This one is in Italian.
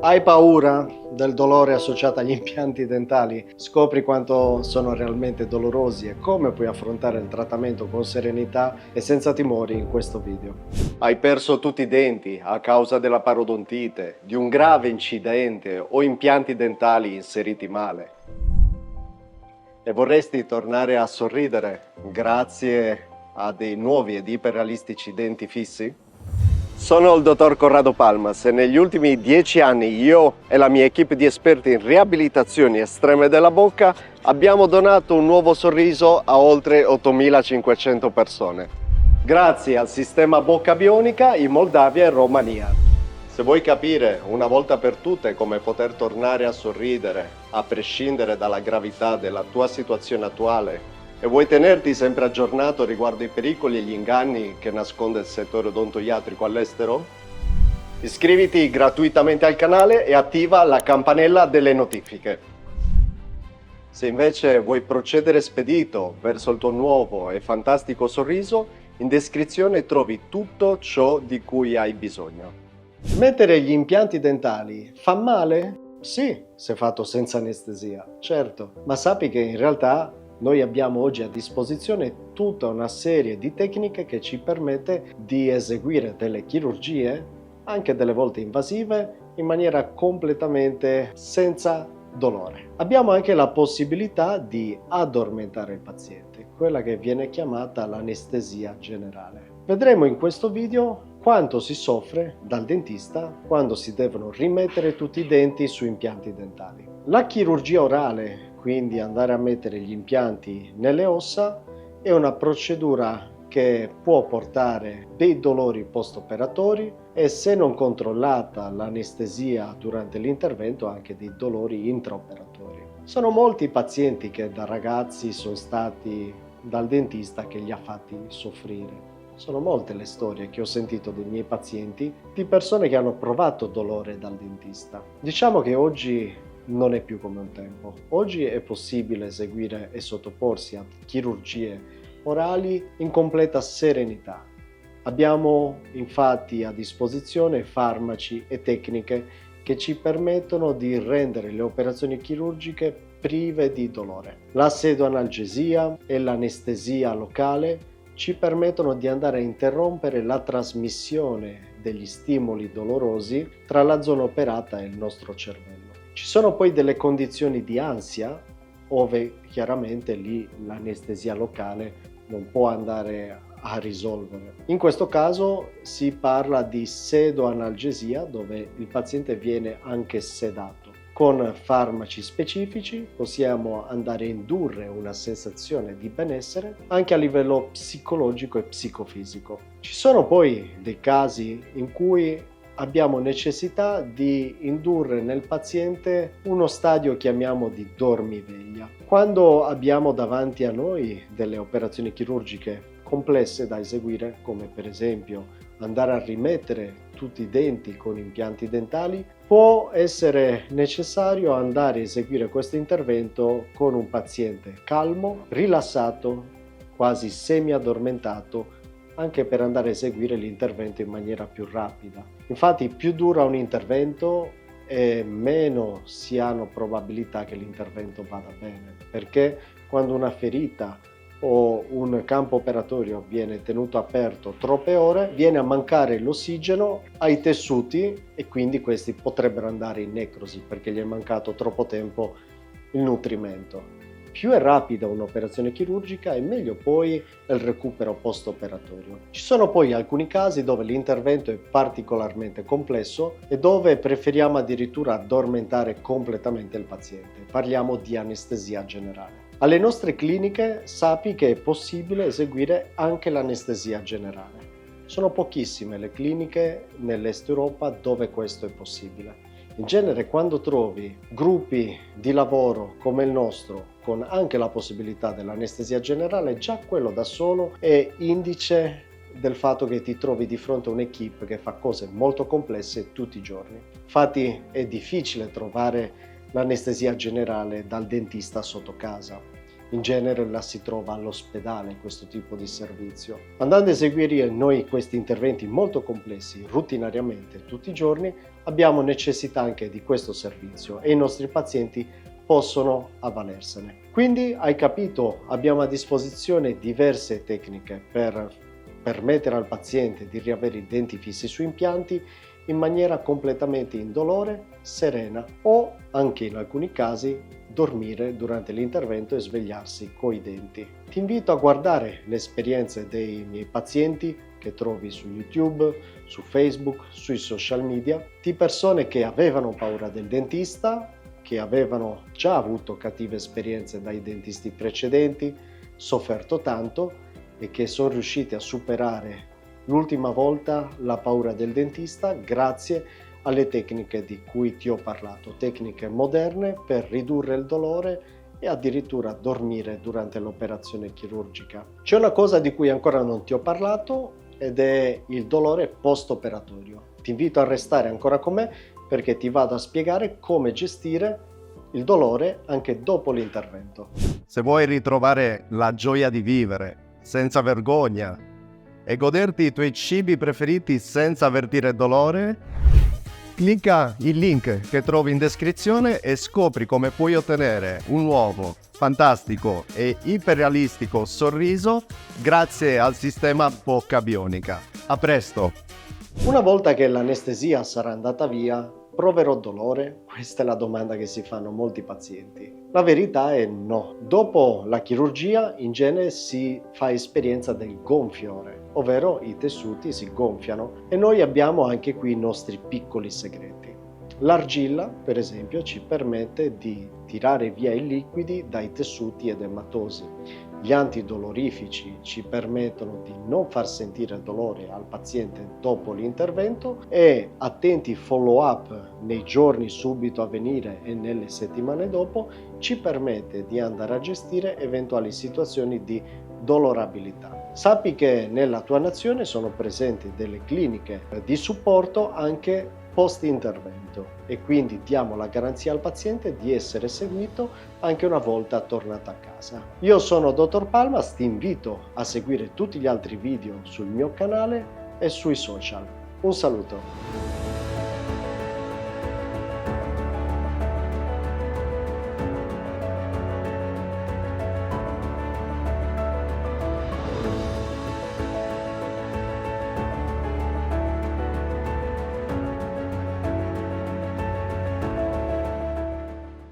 Hai paura del dolore associato agli impianti dentali? Scopri quanto sono realmente dolorosi e come puoi affrontare il trattamento con serenità e senza timori in questo video. Hai perso tutti i denti a causa della parodontite, di un grave incidente o impianti dentali inseriti male. E vorresti tornare a sorridere grazie a dei nuovi ed iperrealistici denti fissi? Sono il dottor Corrado Palmas e negli ultimi 10 anni io e la mia equipe di esperti in riabilitazioni estreme della bocca abbiamo donato un nuovo sorriso a oltre 8.500 persone. Grazie al sistema Bocca Bionica in Moldavia e Romania. Se vuoi capire una volta per tutte come poter tornare a sorridere, a prescindere dalla gravità della tua situazione attuale, e vuoi tenerti sempre aggiornato riguardo i pericoli e gli inganni che nasconde il settore odontoiatrico all'estero? Iscriviti gratuitamente al canale e attiva la campanella delle notifiche. Se invece vuoi procedere spedito verso il tuo nuovo e fantastico sorriso, in descrizione trovi tutto ciò di cui hai bisogno. Mettere gli impianti dentali fa male? Sì, se fatto senza anestesia, certo, ma sappi che in realtà noi abbiamo oggi a disposizione tutta una serie di tecniche che ci permette di eseguire delle chirurgie, anche delle volte invasive, in maniera completamente senza dolore. Abbiamo anche la possibilità di addormentare il paziente, quella che viene chiamata l'anestesia generale. Vedremo in questo video quanto si soffre dal dentista quando si devono rimettere tutti i denti su impianti dentali. La chirurgia orale, quindi andare a mettere gli impianti nelle ossa, è una procedura che può portare dei dolori post-operatori e, se non controllata l'anestesia durante l'intervento, anche dei dolori intraoperatori. Sono molti i pazienti che da ragazzi sono stati dal dentista che li ha fatti soffrire. Sono molte le storie che ho sentito dei miei pazienti di persone che hanno provato dolore dal dentista. Diciamo che oggi non è più come un tempo. Oggi è possibile eseguire e sottoporsi a chirurgie orali in completa serenità. Abbiamo infatti a disposizione farmaci e tecniche che ci permettono di rendere le operazioni chirurgiche prive di dolore. La sedoanalgesia e l'anestesia locale ci permettono di andare a interrompere la trasmissione degli stimoli dolorosi tra la zona operata e il nostro cervello. Ci sono poi delle condizioni di ansia, dove chiaramente lì l'anestesia locale non può andare a risolvere. In questo caso si parla di sedoanalgesia, dove il paziente viene anche sedato. Con farmaci specifici possiamo andare a indurre una sensazione di benessere anche a livello psicologico e psicofisico. Ci sono poi dei casi in cui abbiamo necessità di indurre nel paziente uno stadio chiamiamo di dormiveglia. Quando abbiamo davanti a noi delle operazioni chirurgiche complesse da eseguire, come per esempio andare a rimettere tutti i denti con impianti dentali, può essere necessario andare a eseguire questo intervento con un paziente calmo, rilassato, quasi semi-addormentato, anche per andare a eseguire l'intervento in maniera più rapida. Infatti, più dura un intervento e meno si hanno probabilità che l'intervento vada bene, perché quando una ferita o un campo operatorio viene tenuto aperto troppe ore, viene a mancare l'ossigeno ai tessuti e quindi questi potrebbero andare in necrosi perché gli è mancato troppo tempo il nutrimento. Più è rapida un'operazione chirurgica e meglio poi il recupero post-operatorio. Ci sono poi alcuni casi dove l'intervento è particolarmente complesso e dove preferiamo addirittura addormentare completamente il paziente. Parliamo di anestesia generale. Alle nostre cliniche sappi che è possibile eseguire anche l'anestesia generale. Sono pochissime le cliniche nell'Est Europa dove questo è possibile. In genere, quando trovi gruppi di lavoro come il nostro, con anche la possibilità dell'anestesia generale, già quello da solo è indice del fatto che ti trovi di fronte a un'equipe che fa cose molto complesse tutti i giorni. Infatti è difficile trovare l'anestesia generale dal dentista sotto casa. In genere la si trova all'ospedale questo tipo di servizio. Andando a eseguire noi questi interventi molto complessi routinariamente tutti i giorni, abbiamo necessità anche di questo servizio e i nostri pazienti possono avvalersene. Quindi hai capito, abbiamo a disposizione diverse tecniche per permettere al paziente di riavere i denti fissi su impianti in maniera completamente indolore, serena o, anche in alcuni casi, dormire durante l'intervento e svegliarsi coi denti. Ti invito a guardare le esperienze dei miei pazienti che trovi su YouTube, su Facebook, sui social media, di persone che avevano paura del dentista, che avevano già avuto cattive esperienze dai dentisti precedenti, sofferto tanto e che sono riusciti a superare l'ultima volta la paura del dentista grazie alle tecniche di cui ti ho parlato, tecniche moderne per ridurre il dolore e addirittura dormire durante l'operazione chirurgica. C'è una cosa di cui ancora non ti ho parlato ed è il dolore post-operatorio. Ti invito a restare ancora con me perché ti vado a spiegare come gestire il dolore anche dopo l'intervento. Se vuoi ritrovare la gioia di vivere senza vergogna e goderti i tuoi cibi preferiti senza avvertire dolore, clicca il link che trovi in descrizione e scopri come puoi ottenere un nuovo, fantastico e iperrealistico sorriso grazie al sistema bocca bionica. A presto! Una volta che l'anestesia sarà andata via, proverò dolore? Questa è la domanda che si fanno molti pazienti. La verità è no. Dopo la chirurgia in genere si fa esperienza del gonfiore, ovvero i tessuti si gonfiano e noi abbiamo anche qui i nostri piccoli segreti. L'argilla, per esempio, ci permette di tirare via i liquidi dai tessuti edematosi. Gli antidolorifici ci permettono di non far sentire dolore al paziente dopo l'intervento e attenti follow-up nei giorni subito a venire e nelle settimane dopo ci permette di andare a gestire eventuali situazioni di dolorabilità. Sappi che nella tua nazione sono presenti delle cliniche di supporto anche post-intervento e quindi diamo la garanzia al paziente di essere seguito anche una volta tornato a casa. Io sono Dottor Palmas, ti invito a seguire tutti gli altri video sul mio canale e sui social. Un saluto!